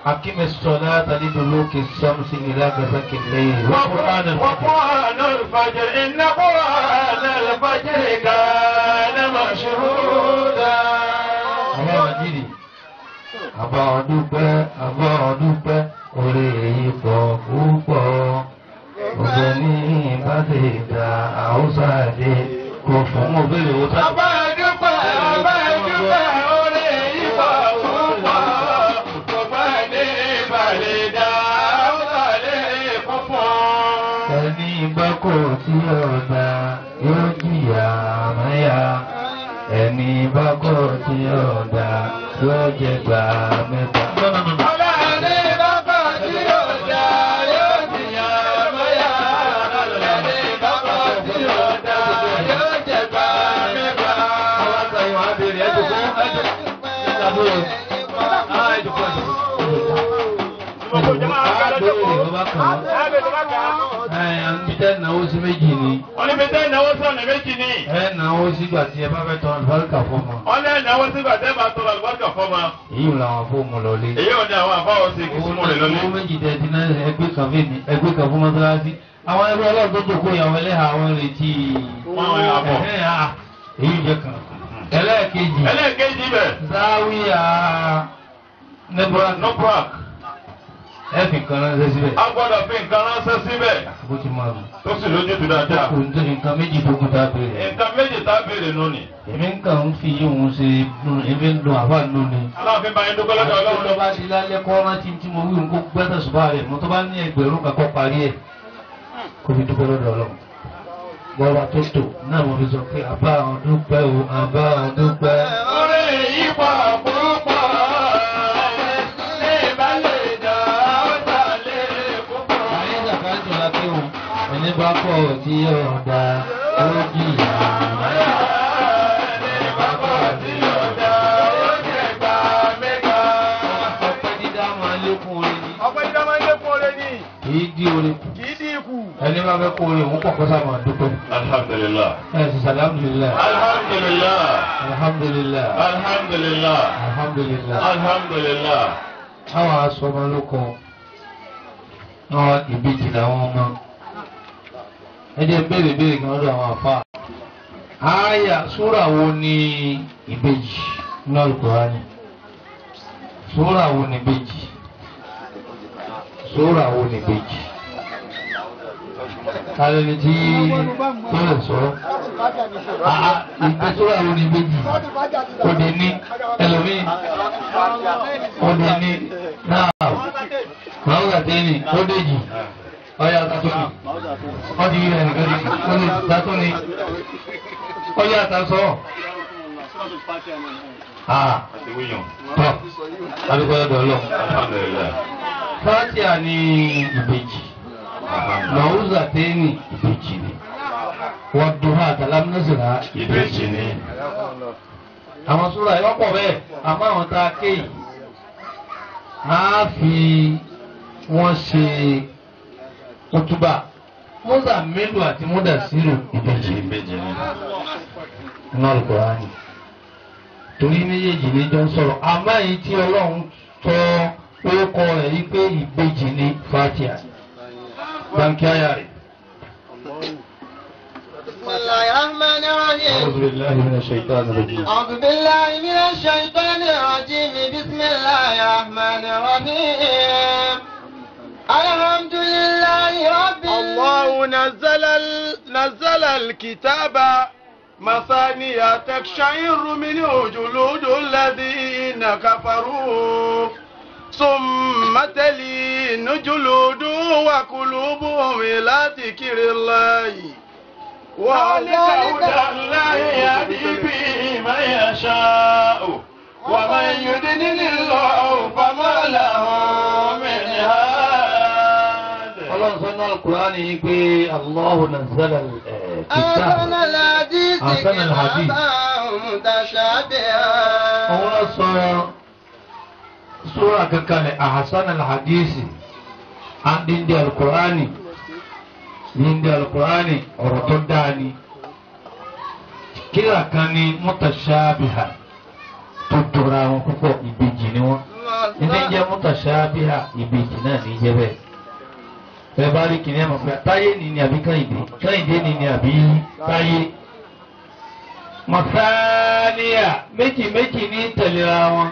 أقم الصلاة لدلوك الشمس إلى غسق الليل وقرآن الفجر. وقرآن الفجر إن قرآن الفجر كان مشهودا. Àbá Wàjídì, àbá ọdúpẹ́, orí èyí pọ̀ púpọ̀. Ọ̀gbẹ́ ní ìbádẹ́ta àwùsá dé kò fún òbèrè ó sáà. Àbá dúpẹ́, orí èyí pọ̀ púpọ̀. Ọgbẹ́ ní ìbádẹ́ta àwùsá dé kò fún. Ẹni bákò tí ọ̀dà yóò jìyà àmọ́yà. Ẹni bákò tí ọ̀dà yóò jẹ gbà mẹ́ta. Ọlọ́run bàbá tí ó dá yóò jìyà mọ́yà. Ẹni bàbá tí ó dá yóò jẹ gbà mẹ́ta. Àbítẹ́ náwó sí méjì ni. Wọ́n ní bẹ́tẹ̀ ìnáwó sí ọ̀nà méjì ni. Ẹ náwó sígbà tí ẹ bá fẹ́ tọrọ àlùbáríkà fọ́mọ. Wọ́n lé ìnáwó sígbà tẹ́ bá tọrọ àlùbáríkà fọ́mọ. Èyí làwọn fóòmù lọlé. Èyí ò ní àwọn àfáwọ̀ sí kí súnmọ́ rẹ̀ lọ́lé. Owó méjì tẹ̀ dín náà ẹgbẹ́ kan fún mi, ẹgbẹ́ kan fún mọ́sálásí. Àwọn ẹgbẹ́ ọlọ́run tó jókòó ìyàwó ẹlẹ́hà àwọn retí. Wọ́n yà bọ̀. Èyí jẹ́ kan. Ẹlẹ́ẹ̀kejì. Ẹlẹ́ẹ̀kejì bẹ̀. Záwíyà Nobrak. ẹ fi nǹkan ránṣẹ́ síbẹ̀. A gbọ́dọ̀ fi nǹkan ránṣẹ́ síbẹ̀. Bó ti máa lò. Tó sì lójú tó dáadáa. Kò ní nǹkan méjì tó kún tá a béèrè. Nǹkan méjì tá a béèrè nù ni. Èmi ń kàn ń fi yíwọ̀n ṣe èmi ń dun àbá nù ni. Aláàfin bá yín dúpẹ́ lọ́dọ̀ Ọlọ́run Tó bá ti lálẹ́ kọ́ rántí tí mo wí ń kó gbẹ́sẹ̀ ṣùgbọ́n rẹ̀ mo tó bá ní ẹgbẹ̀rún kan kọ́ parí ẹ̀ kó fi dúpẹ́ lọ́dọ̀ Ọlọ́run. Bọ́lá tó tò náà mo fi sọ pé àbá ọdúpẹ́ o, àbá ọdúpẹ́. Orí yìí pọ̀ púpọ̀. Ní ìbálẹ̀ ìjà ọ̀tà lè púpọ̀. Àyè ìjàkájọ la pé o, ẹni bá pọ̀ tí yóò da ó jìyà. Ní bàbá tí yóò dá yóò jẹ gbà mẹ́ta. Ọpẹ́ dídá máa lékún orin ni. Ọpẹ́ dídá máa ń lékún oore ni. Kì í dí orin kù. Kì í dín ikù. Ẹni bá fẹ́ kó orin òun pọ̀ kó sáà máa dúpẹ́. Alhamdulillah. Ẹ sì sàlámùlélà. Alhamdulillah. Alhamdulillah. Alhamdulillah. Alhamdulillah. Alhamdulillah. Àwọn aṣọ ọmọ lóko. Àwọn ìbejì làwọn ọmọ. Ẹ jẹ́ béèrè kan lọ́dọ̀ àwọn àfa. Àyà súrà wo ni ìbejì nínú Al-Qur'ani? Súrà wo ni ìbejì? Súrà wo ni ìbejì? Kálẹ̀ ni tí tó lè sọ. Ìgbésóra àwọn ní méjì. Òde ní ẹlòmíì. Òde ní náà. Màá tẹ́ni ó déjì. Ọya àtàtúni. Wọ́n ti rí rẹ̀ nìkan ní. Ó lè tàtúni. Ọya àtàsọ́. Tọ́. Adúgbò ẹ̀dọ̀ lọ. Fátíà ní ìbejì. Màúzà tẹ́ni ìbejì ni. Wọ́n dùn àtàlámúnásìrá ìbejì ni. Àwọn súra yìí wọ́pọ̀ bẹ́ẹ̀, àmọ́ àwọn tá a ké yìí. A fi wọ́n ṣe kútúbà. Mọ́sà mélòó àti mọ́dà sírò ìbejì ni. Iná Al-Qur'ani. Torí méjèèjì ní jọ ń sọ̀rọ̀. Àmọ́ èyí tí Ọlọ́run tọ́ orúkọ rẹ̀ yí pé ìbejì ní Fátíà. Báńkì ayá rẹ̀. أعوذ بالله من الشيطان الرجيم. أعوذ بالله من الشيطان الرجيم. بسم الله الرحمن الرحيم. الحمد لله رب الله نزل الكتاب مثانية تقشعر منه جلود الذين كفروا ثم تلين جلودهم وقلوبهم إلى ذكر الله وذلك هدى الله يهدي به من يشاء ومن يضلل الله فما له من هاد. الله سبحانه القرآن يقول الله نزل أحسن الحديث كتابا متشابها. الله سورة كان أحسن الحديث عند القرآن. Níndé Al-Qur'ani ọ̀rọ̀ tó dáa ni. Kíra kan ní mutashabiha tó dọ̀ra wọn púpọ̀ ìbejì ni wọ́n. Níndé jẹ́ mutashabiha ìbejì náà ní jẹ́ bẹ́ẹ̀. Bẹ́ẹ̀ bá rí kìnìún ẹ̀mọ̀ pé táyé ni ni àbí Kẹ́hìndé, Kẹ́hìndé ni àbí táyé. Masaniya méjì méjì ní tẹ̀léra wọn.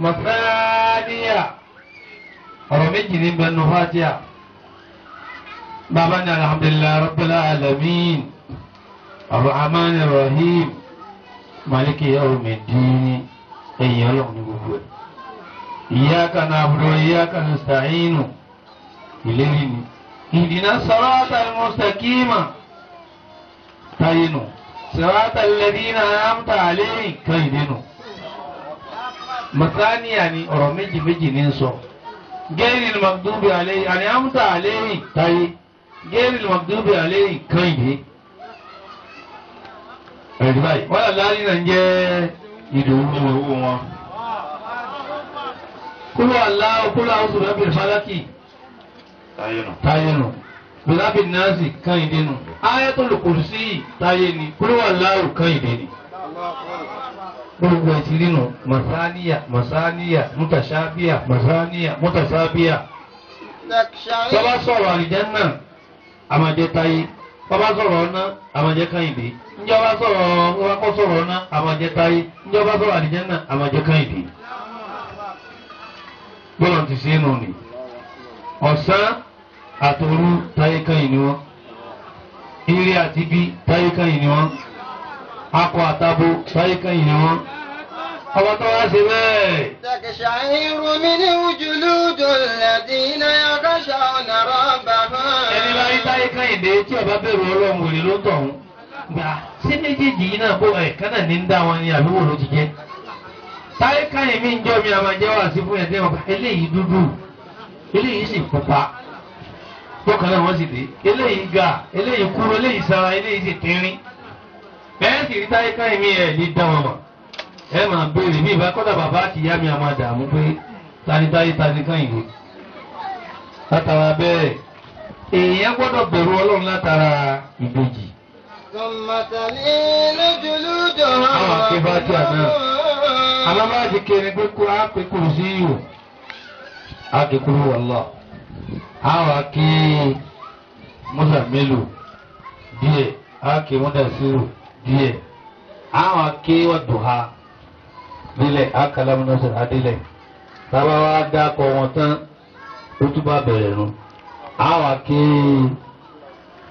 Masaniya ọ̀rọ̀ méjì ní bẹnu Fátíà. بابنا الحمد لله رب العالمين الرحمن الرحيم مالك يوم الدين يوم الدين إياك نعبد وإياك نستعين إليه اهدنا الصراط المستقيم تاينو صراط الذين أنعمت عليهم كايدينو مثاني يعني أرمجي بيجي ننسو غير المغضوب عليه أنعمت عليه تاي غير المغضوب عليه كايدي ẹ̀rí báyìí wọ́n láàrin náà ń jẹ́ ìdòwú wọn. kúlù aláwọ̀ kúlù àwọn rabbil falaki táyé nù bìlábì náàsì káyìndé nù ayatul kursi táyé ni kúlù aláwọ̀ káyìndé ni. gbogbo ẹ̀ ti rí nù masaniya mutashabiya masaniya mutasabiya. tọ́ba sọ̀rọ̀ àlìjánnà àmàjẹ táyé bàbá sọ̀rọ̀ ọ̀nà àmàjẹ káyìndé njọba sọ̀rọ̀ wakọ sọ̀rọ̀ ọ̀nà àmàjẹ táyé njọba sọ̀rọ̀ àlìjánnà àmàjẹ káyìndé. bọ́lá ti ṣe é nù ni ọ̀sán àtòru táyé káyìn ni wọ́n ire àti bí táyé káyìn ni wọ́n akọ àtabo táyé káyìn ni wọ́n ọba tó wá ṣe bẹ́ẹ̀. تقشعر منه جلود الذين يخشون ربهم. ẹni láyé táyé káyìndé tí ọba bẹ̀rù ọlọ́run wòlé ló tọ̀hún gbà sí méjèèjì yìí náà bó ẹ̀ka náà ní ń dá wọn ní àbúrò ló ti jẹ́. táyé káyìn mi ń jọ́ mi àmàjẹ́ wà sí fún ẹ̀dẹ́ ọba eléyìí dúdú eléyìí sì pupa bọ́kàn náà wọ́n sì dé eléyìí ga eléyìí kúrò eléyìí sara eléyìí sì tínrín bẹ́ẹ̀ sì rí táyé káyìn mi ẹ̀ lè dá wọn mọ̀ ẹ máa béèrè bí ìbá kọ́dà bàbá àti ìyá mi àmà dààmú pé tani táyé tani káyìn lé látara bẹ́ẹ̀ èèyàn gbọ́dọ̀ bẹ̀rù ọlọ́run látara ìbejì. ثم تلين جلودهم. àwọn akébájì àná alábàájì kẹrin pé kó á pé kúrò sí ìhò akekuru wàllá àwọn akí musa mélòó díẹ̀ akí mudasiru díẹ̀ àwọn akí wàdùhà dílẹ̀ akalamunasir adílẹ̀ tábàwá dákọ̀ wọn tán ó tún bá bẹ̀rẹ̀ nu àwọn akí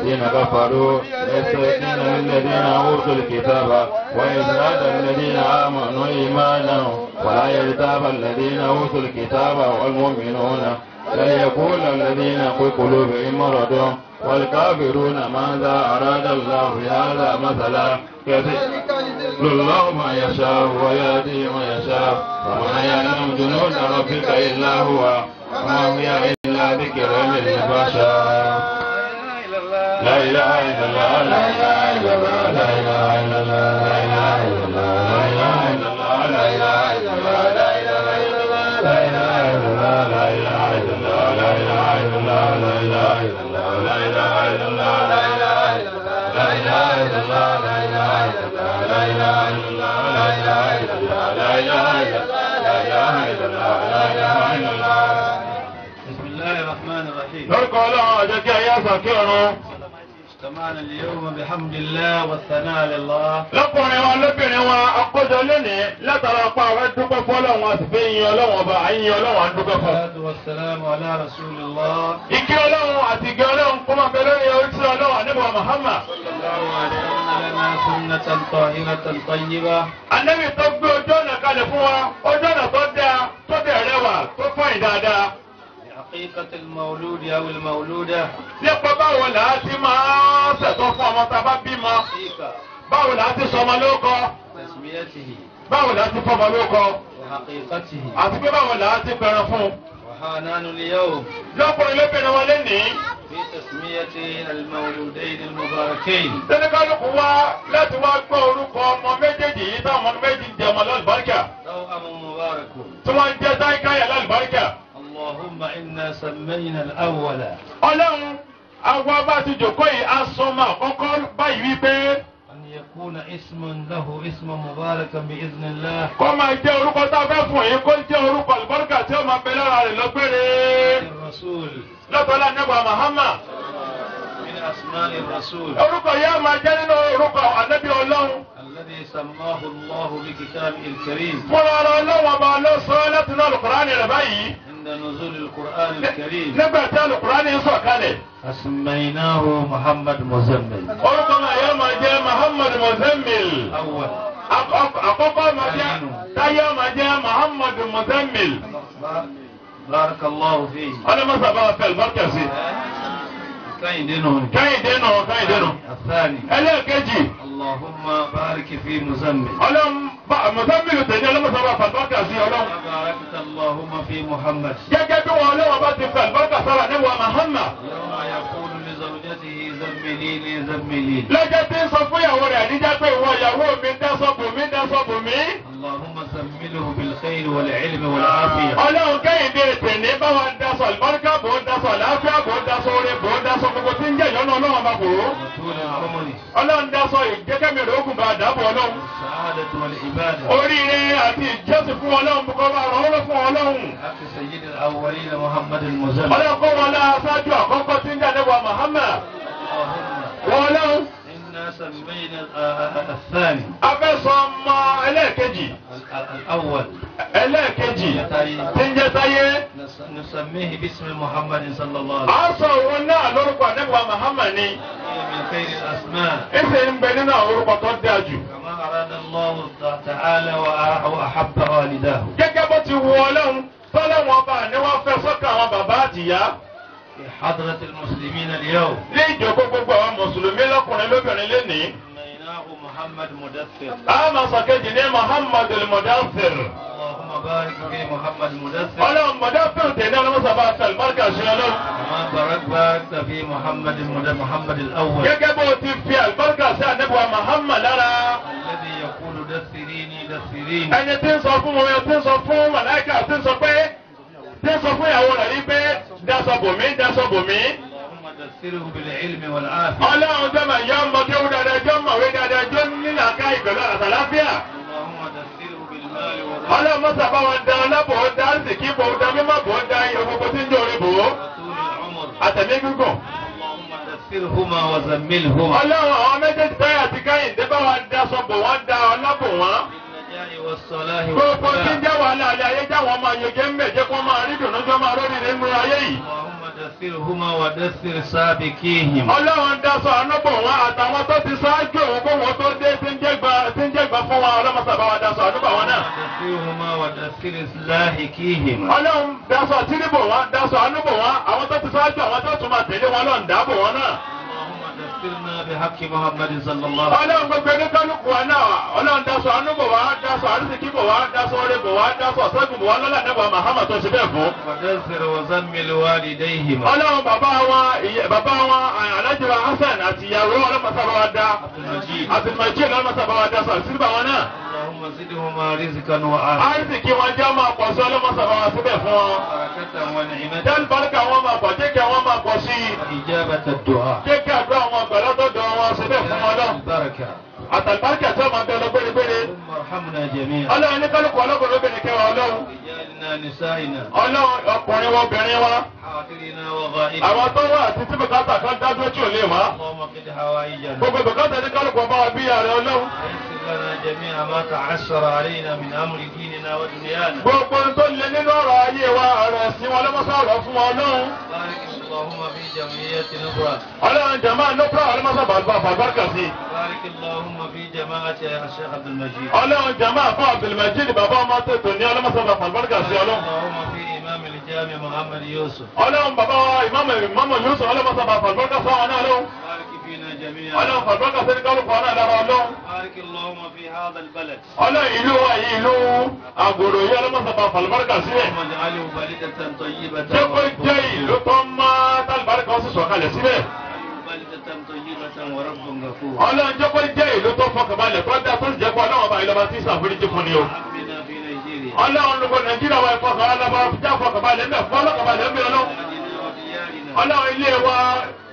الذين كفروا يستيقن للذين أوتوا الكتاب ويزداد الذين آمنوا إيمانا ولا يرتاب الذين أوتوا الكتاب والمؤمنون بل يقول الذين في قلوبهم مرض والكافرون ماذا أراد الله بهذا مثلا يضل الله ما يشاء ويهدي من يشاء وما يعلم جنود ربك إلا هو وما هي إلا ذكر للبشر لا إله إلا الله لا إله إلا الله لا إله إلا الله لا إله إلا الله لا إله إلا الله لا إله إلا الله لا إله إلا الله لا إله إلا الله لا إله إلا الله لا إله إلا الله لا إله إلا الله لا إله إلا الله لا إله إلا الله لا إله إلا الله لا إله إلا الله لا إله إلا الله لا إله إلا الله لا إله إلا الله لا إله إلا الله. بسم الله الرحمن الرحيم. lórúkọ Ọlọ́run ọjọ́ kí ayé àṣà kí ọ̀run. اجتمعنا اليوم بحمد الله والثناء لله. lọ́kùnrin wa lóbìnrin wa akójọ lónìí látara pa àwọn dúpẹ́ fún Ọlọ́run àti fi yin Ọlọ́run ọba àyìn Ọlọ́run àdúpẹ́ fún. والصلاة والسلام على رسول الله. ìkí Ọlọ́run àti ìgẹ́ Ọlọ́run kó máa bẹ lórí oríṣi Ọlọ́run àníbọ̀ Muhammad. لنا سنة طاهرة طيبة. Ànábì tó gbé ojú ọ̀nà kalẹ̀ fún wa ojú ọ̀nà tó dáa tó bẹ̀rẹ̀ wà tó fọyín dáadáa. حقيقة المولود أو المولودة. nípa báwo là á ti máa ṣètò fún ọmọ tá a bá bímọ. حقيقة báwo là á ti sọmọ lórúkọ. تسميته báwo là á ti fọmọ lórúkọ. وحقيقته. àti pé báwo là á ti pẹran fún un. وحنان اليوم lọ́kùnrin lóbìnrin wọn lénìí. في تسمية المولودين المباركين. tẹ́lẹ̀kálùkù wá láti wá gbọ́ orúkọ ọmọ méjèèjì yìí táwọn ọmọ méjì ń jẹ ọmọ lálùbáríkà. توأم مبارك. tí wọ́n ń jẹ́ táyíkáyà lálùbáríkà. اللهم إنا سمينا الأول. ọlọ́run àwọn bá ti jòkó yìí asọ́mọ àkọ́kọ́ báyìí wípé أن يكون اسم له اسم مباركا بإذن الله. kó máa jẹ́ orúkọ tá a fẹ́ fún yìí kó jẹ́ orúkọ àlùbáríkà tí ó máa bẹ lára rẹ̀ lọ́gbẹ́rẹ́. الرسول lọ́tọ́lá nígbà Muhammad. من أسماء الرسول orúkọ yìí á máa jẹ́ nínú orúkọ ànábì ọlọ́run. الذي سماه الله بكتابه الكريم fúnra ara ọlọ́run ọba ló sọ láti náà Al-Qur'ani rẹ̀ báyìí. عند نزول القرآن الكريم. nígbà tí Al-Qur'ani ń sọ̀kalẹ̀. فسميناه محمد مزمل. orúkọ náà yóò máa jẹ́ Muhammad Muzammil. أول. àkọ́kọ́ máa jẹ́ táyé máa jẹ́ Muhammad Muzammil. بارك الله فيه. ọlọ́mọ sábà wà fẹ́ àlùbáríkà sí. كاين دينهم. káyìndé nù. الثاني. ẹlẹ́ẹ̀kejì. اللهم بارك في مزمل. Muzammil tẹ̀lé ọlọ́mọ sábà fẹ́ àlùbáríkà sí ọlọ́run. وباركت اللهم في محمد. gẹ́gẹ́ bí wọn ọlọ́wọ́ bá ti fẹ́ àlùbáríkà sára ní wa Muhammad. يوم يقول لزوجته زمليني زمليني. lọ́jọ́ tí ń sọ fún ìyàwó rẹ̀ àdíjá pé ìwọ ìyàwó mi dásọ̀bù mi. اللهم زمله بالخير والعلم والعافية. ọlọ́run kẹ́hìndé tẹ̀lé bá wa dasọ̀ àlùbáríkà bò ń dasọ̀ àlàáfíà bò ń dasọ̀ oore bò ń dasọ̀ gbogbo tí ń jẹ́ ìyọ́nà ọlọ́run bá bò ó. وطول العمر. ọlọ́run dasọ̀ ìjẹ́kẹ́mi rẹ̀ ogun bá dàbọ̀ ọlọ́run. والسعادة والعبادة. oríire àti ìjọsìn fún ọlọ́run kọ́ bá rọ̀ ọ́ fún ọlọ́run. حق سيد الأولين محمد المزمل. ọlọ́run kọ́ wọn lá aṣáájú àkọ́kọ́ tí ń jáde wa Muhammad. اللهم wọn ọlọ́run إنا سمينا الثاني. afẹ́sọ ọmọ ẹlẹ́ẹ̀kejì الأول tí ń jẹ́ táyé. نسميه باسم محمد صلى الله عليه a sọ òun náà lórúkọ àdébùwà Muhammad ni. وسلم من خير الأسماء. ẹsẹ̀ ń bẹ nínú àwọn orúkọ tó dáa jù. كما أراد الله تعالى وأحب والداه. gẹ́gẹ́ bó ti wù ọlọ́run tọ́lọ́wọ́n ọba ni wọ́n fẹ́ sọ́kà àwọn bàbá àtìyá. في حضرة المسلمين اليوم. ní ìjókòó gbogbo àwọn mùsùlùmí lọ́kùnrin lóbìnrin lénìí. سميناه محمد مدثر. a máa sọ kejì ní Muhammad al-Mudaththir. اللهم بارك في محمد مدثر. ọlọ́run Mudaththir tẹ̀lé ọlọ́mọsàbà àtàlùbáríkà ṣe ọlọ́run. كما باركت في محمد الأول. gẹ́gẹ́ bó ti fi àlùbáríkà sí àdébùwà Muhammad lára. الذي يقول دثريني دثريني. ẹni tí ń sọ fún wọn tí ń sọ fún màláíkà tí ń sọ fún ìyàwó rẹ̀ yí pé dasọ̀bùnmí. اللهم دثره بالعلم والعافية. ọlọ́run jẹ́ màá yá ọmọ kéwú dáadáa jọ́ mọ̀wé dáadáa jọ́ nílà ká ìpẹ̀lú àtàláfíà. اللهم دثره بالمال والرزق. ọlọ́run mọ́sà bá wọn da ọlábò ó da àrísìkí bò ó da mímọ́ bò ó da iye gbogbo tí ń jẹ́ orí bò ó. وطول العمر. àtẹ̀mí gígùn. اللهم دثرهما وزملهما. ọlọ́run àwọn méjèèjì táyà àti káyìndé bá wọn da sọ̀bù wọn da ọlábò wọn. بالنجاة والصلاح gbogbo tí ń والفلاح. jẹ́ wàhálà alẹ́ ayé jáwọn máa yege ń bẹ̀ jẹ́ kó máa rí dùnú jọ máa rọ́ọ̀rì nínú ayé yìí. اللهم دثرهما ودثر سابقيهم. Ọlọ́run daṣọ àánú bò wọ́n àtàwọn tó ti ṣáájú òun kó wọ́n tó dé tí ń jẹ́gbà fún wọn ọlọ́run sábà wa daṣọ àánú bò wọ́n náà. دثرهما ودثر لاحقيهم. Ọlọ́run daṣọ àtìrí bò wọ́n daṣọ àánú bò wọ́n àwọn tó ti ṣáájú àwọn tó tún máa tẹ̀lé wọn lọ́n dà bò wọ́n náà. دثرنا بحق محمد صلى الله عليه وسلم. Ọlọ́run gbogbo ẹni kálukú wa náà ọlọ́run daṣọ àánú bò wá daṣọ àrísìkí bò wá daṣọ oore bò wá daṣọ ọ̀sẹ́gun bò wá lọ́lá nígbà Muhammad tó ṣe bẹ́ẹ̀ fún. ودثر وزمل والديهما. Ọlọ́run bàbá wọn Alhaji wa Hasan àti ìyàwó ọlọ́mọsábà wa dá àti Majid ọlọ́mọsábà wa dá sọ síbà wọn náà. اللهم زدهما رزقا وعافية. àrísìkí wọn jẹ́ máa pọ̀ sí ọlọ́mọsábà wa síbẹ̀ fún wọn. بركة ونعمة. Jẹ́ barika wọn máa pọ̀ jẹ́ kí wọn máa pọ̀ sí i. إجابة الدعاء. Jẹ́ kí àdúrà wọn gbà lọ́dọọdọ wọn síbẹ̀ fún wọn lọ. البركة. Àtàlùbáríkà tí wọ́n máa bẹ lọ gbéregbére. ثم ارحمنا جميعا. Ọlọ́run ní kálukú ọlọ́gbọ̀n lóbìnrin kẹwàá ọlọ́run. رجالنا نسائنا. Ọlọ́run ọkùnrin wọn obìnrin wa. حاضرنا وغائبنا. Àwọn tó wà àti tí bùkátà kan dájú tí ò lè wá. اللهم قد حوائجنا. Gbogbo bùkátà ní kálukú ọba wa bí ààrẹ ọlọ́run. ويسر لنا جميع ما تعسر علينا من أمر ديننا ودنيانا. Gbogbo ohun tó lé nínú ọ̀rọ̀ ayé wa ọ̀rọ̀ ẹ̀sìn wọn lọ́mọ́sọ̀rọ̀ fún wọn ọlọ́run. بارك اللهم في جمعية نبرة. Ọlọ́run jàmá nọ́pọ̀ ọlọ́mọ́sọ̀rọ̀ àbàbárkà sí. بارك اللهم في جماعة الشيخ عبد المجيد. Ọlọ́run jàmá fún Abdulmajid bàbá ọmọ tètò ní ọlọ́mọ́sọ̀rọ̀ àbàbárkà sí ọlọ́run. اللهم في إمام الجامع محمد يوسف. Ọlọ́run bàbá wa ìmáàmù Yusuf ọlọ́mọ́sọ̀rọ̀ àbàbárkà sí àwọn náà lọ́wọ́. بارك فينا جميعا. Ọlọ́run àbàbárkà sí ní kálukú ọ̀nà lára ọlọ́run. بارك اللهم في هذا البلد. Ọlọ́run ìlú wa yìí ìlú àgòrò yìí ọlọ́mọ́sọ̀rọ̀ àbàbárkà sí ẹ̀. اللهم اجعله بلدة طيبة. Jẹ́ kó jẹ́ ìlú tó máa tálùbáríkà ó sì sọ̀kalẹ̀ síbẹ̀. اجعله بلدة طيبة ورب غفور. Ọlọ́run jẹ́ kó jẹ́ ìlú tó fọkànbalẹ̀ tó dá tó sì jẹ́ kó ọlọ́run ọba ìlọba tí sàfúrìjì fún ni o. ربنا في نيجيريا. Ọlọ́run ló gbọ́ Nàìjíríà wa ìfọkàn ọlọ́ba já fọkànbalẹ̀ ń bẹ̀ fún ọlọ́kànbalẹ̀ ń bẹ̀ ọlọ́run. بلادنا وديارنا. Ọlọ́run ilé wa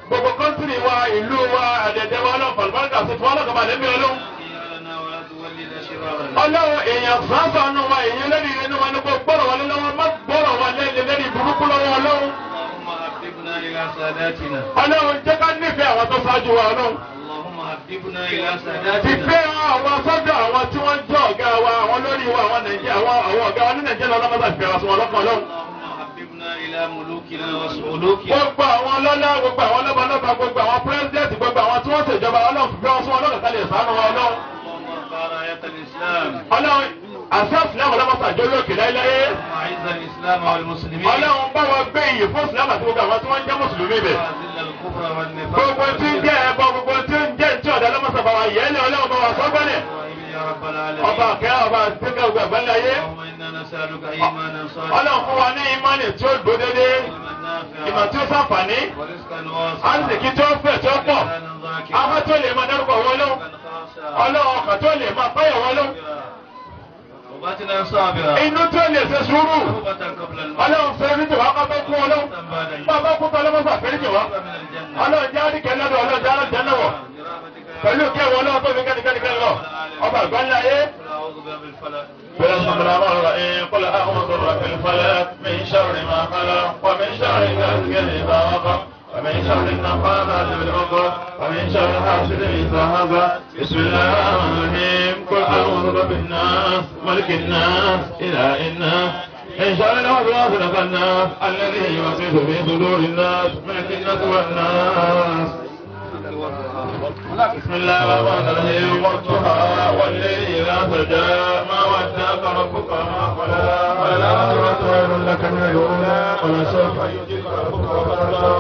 gbogbo kọ́ńtìrì wa ìlú wa àdẹ̀dẹ̀ wa ọlọ́run fàlùbáríkà sí fún ọlọ́kànbalẹ̀ ń bẹ̀ ọlọ́run. خيارنا ولا تولنا شرارنا. Ọlọ́run èèyàn sáfàánú wa èèyàn lẹ́nu inú wa ní kó gbọ́rọ̀ wa lọ́wọ́ má gbọ́rọ̀ wa lẹ́nu burúkú lọ́wọ́ ọlọ́run. اللهم حببنا إلى ساداتنا. Ọlọ́run jẹ́ ká nífẹ̀ẹ́ àwọn tó ṣáájú wa ọlọ́run. اللهم حببنا إلى Ti ساداتنا. fẹ́ àwọn sọ́jà àwọn tí wọ́n jẹ́ ọ̀gá wa àwọn lórí wa àwọn Nàìjíríà àwọn ọ̀gá wa ní Nàìjíríà lọ́lọ́mọ́sá fi ara sọ wọn lọ́kàn ọlọ́run. اللهم حببنا إلى ملوكنا وسلوكنا. Gbogbo àwọn ọlọ́lá gbogbo àwọn ọlọ́balọ́ba gbogbo àwọn pírẹ́sidẹ̀ntì gbogbo àwọn tí wọ́n ṣèjọba ọlọ́run fi wọ́n sún wọn lọ́kàn kalẹ̀ ṣàánú wa ọlọ́run. اللهم ارفع راية الإسلام. Ọlọ́run àṣà ìsìlámù ọlọ́mọ́sá àjọ lókè láéláé. أعز الإسلام والمسلمين. Ọlọ́run bá wa gbé iyì fún ìsìlámù àti gbogbo àwọn tí wọ́n ń jẹ́ mùsùlùmí bẹ̀. وأذل الكفر والنفاق. Gbogbo tí ń jẹ́ ẹbọ gbogbo tí ń jẹ́ ìtí ọ̀dà ọlọ́mọ́sá bá wa yẹ́lẹ̀ ọlọ́run bá wa sọ́gbọ́lẹ̀. وإلى يا رب العالمين. Ọba àkẹ́ ọba àti gbogbo àgbáńlá ayé. اللهم إنا نسألك إيمانا صالحا. Ọlọ́run fún wa ní ìmánì tí ó gbó dédé. علما نافعا. Ìmọ̀ tí ó ṣàǹfààní. ورزقا واسعا. Àrísìkí tí ó fẹ̀ tí ó pọ̀. ولسانا ذاكرا. Àwọn tó lè máa dárúkọ wọn lọ́wọ́. وقلبا خاشعا. Ọlọ́run ọkàn tó lè máa báyọ̀ wọn lọ́wọ́. وباتنا صابرا. Inú tó lè ṣe sùúrù. توبة قبل الموت. Ọlọ́run fẹ́rẹ́ níjọ wá ká tó kú wọn lọ́wọ́. بعد أن Bàbá kú tọ́ lọ́mọ́sà fẹ́rẹ́ jọ wá. يخرج من الجنة. Ọlọ́run jẹ́ àríkẹ́ lọ́dọ̀ ọlọ́run jẹ́ àrùn jẹ́nà wọ̀. برحمتك يا Pẹ̀lú kí ẹ̀wọ̀n ọlọ́run tó fi kẹ́nikẹ́ni lọ. Ọba àgbáńlá ayé. رب. أعوذ برب الفلق. بسم الله الرحمن الرحيم قل أعوذ برب الفلق من شر ما خلق ومن شر غاسق إذا وقب ومن شر النفاثات في العقد ومن شر حاسد إذا حسد بسم الله الرحمن الرحيم قل أعوذ برب الناس ملك الناس إله الناس من شر الوسواس الخناس الذي يوسوس في صدور الناس من الجنة والناس بسم الله الرحمن الرحيم والضحى والليل إذا سجى ما ودعك ربك ما قلى وللآخرة خير لك من الأولى ولسوف يعطيك ربك فترضى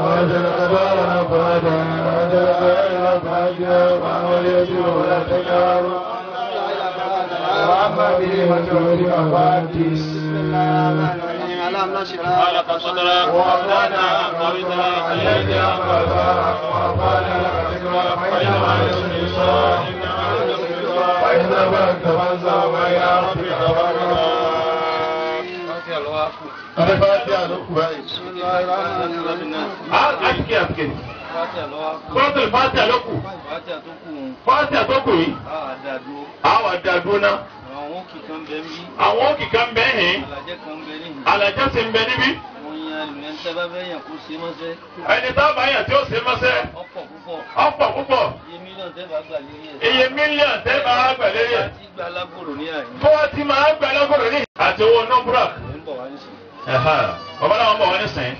وأجل قبارا فهدى وأجل غير فهدى وأول يجب ولا تجار وأما به وجود أفاتي ألم نشرح خلق صدرك ووضعنا عنك وزرك الذي أنقض ظهرك ورفعنا لك ذكرك فإن مع العسر يسرا فإذا بلغت فانصب وإلى ربك فارغب. الفاتحة لكم. بسم الله الرحمن الرحيم أسكي سورة الفاتحة لكم. فاتحة لكم. àwọn àdàdúró náà. àwọn òkè kan bẹ mí. àwọn òkè kan bẹ hìn. alajẹ kan bẹ níhìn. alajẹ sì ń bẹ níbí. mo yan ẹlòmíràn tẹ́ bá fẹ́ yàn kó ṣe mọ́ṣẹ́. ẹni tá a bá yàn tí ó ṣe mọ́ṣẹ́. ọ̀pọ̀ púpọ̀. ọ̀pọ̀ púpọ̀. iye mílíọ̀nù tẹ́ bá gbà lérí ẹ̀. iye mílíọ̀nù tẹ́ bá gbà lérí ẹ̀. àti gba alágbòrò ní àyè. fún wa ti máa gbà lọ́gọ́rọ̀ ní. àti owó nọ́bùrà. ń bọ̀ wá nísìnyí. bàbá làwọn bọ̀ wọ́n nísìnyí.